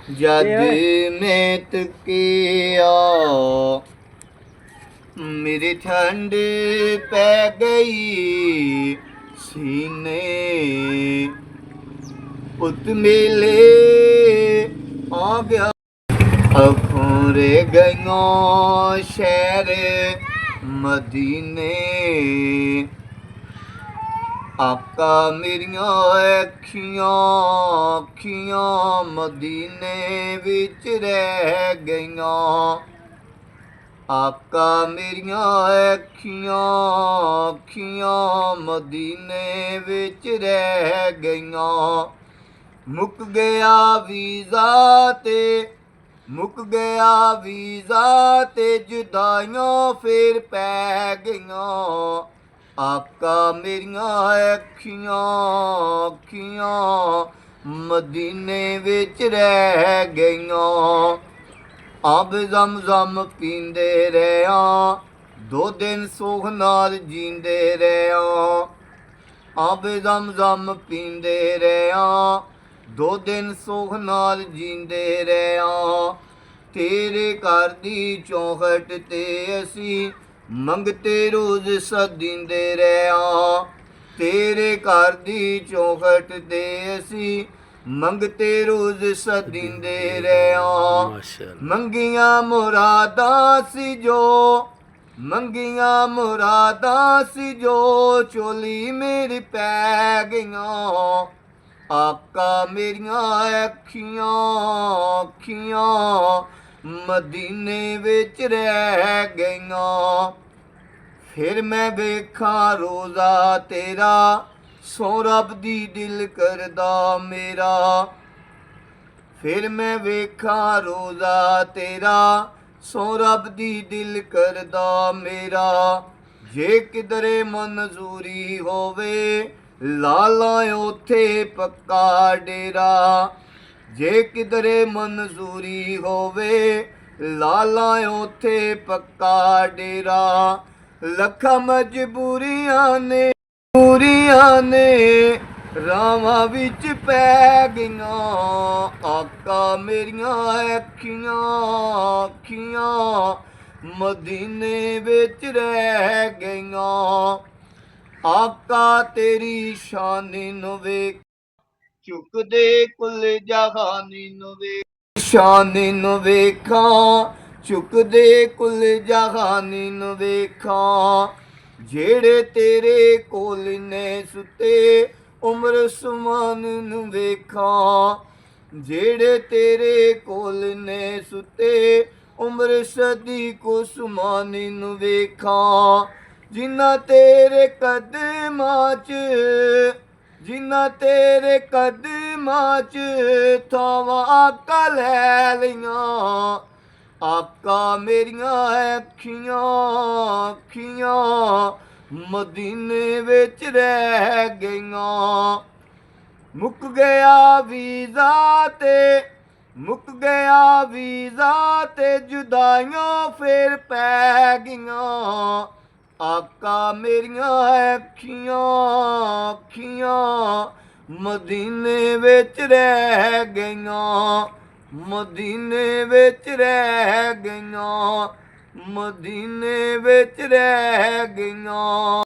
जद मैं तकिया मेरी ठंड पै गई सीने पुत मेले आ गया अखोरे गयो शहर मदीने आका मेरिया अखियां अखियां मदीने विच रह गईयां आका मेरिया अखियां अखियां मदीने विच रह गईयां मुक गया वीज़ा ते मुक गया वीज़ा ते जुदाइयां फिर पै गईयां आका मेरिया अखियां अखियां मदीने विच रह गईयां अब जम पींदे रहा 2 दिन सुख नाल जींदे रहा अब जम पींदे रहा 2 दिन सुख नाल जींदे रहा तेरे घर दी चौखट ते असी मंगते रोज सदींदे रहा तेरे घर दी चौखट ते असी मंगते रोज सदींदे रहा मंगियां मुरादां सी जो मंगियां मुरादां सी जो चोली मेरी पै गईयां आका मेरिया अखियां अखियां मदीने विच रह गईयां फिर मैं वेखा रोज़ा तेरा सो रब दी दिल करदा मेरा फिर मैं वेखा रोज़ा तेरा सो रब दी दिल करदा मेरा जे किधरे मंजूरी होवे लाला उथे पक्का डेरा जे किधरे मंजूरी होवे लाला उथे पक्का डेरा लखा मजबूरियां ने रावां विच पै गईयां आका मेरिया अखियां अखियां मदीने विच रह गईयां आका तेरी शानी नूं वेख चुकदे कुल जहानी नूं वेख शानी नूं वेखां चुकदे कुल जहानी नूं वेखां जेड़े तेरे कोल ने सुते उम्र सुमान नूं वेखां जेड़े तेरे कोल ने सुते उम्र सदी को सुमानी नूं वेखां जिन्ना तेरे कदमां च जिन्ना तेरे कदमां च थावां आका लै लियां आका मेरिया अखियां अखियां मदीने विच रह गईयां मुक गया वीज़ा ते मुक गया वीज़ा ते जुदाइयां फिर पै गईयां आका मेरिया अखियां अखियां मदीने विच रह गईयां मदीने विच रह गईयां मदीने विच रह गईयां।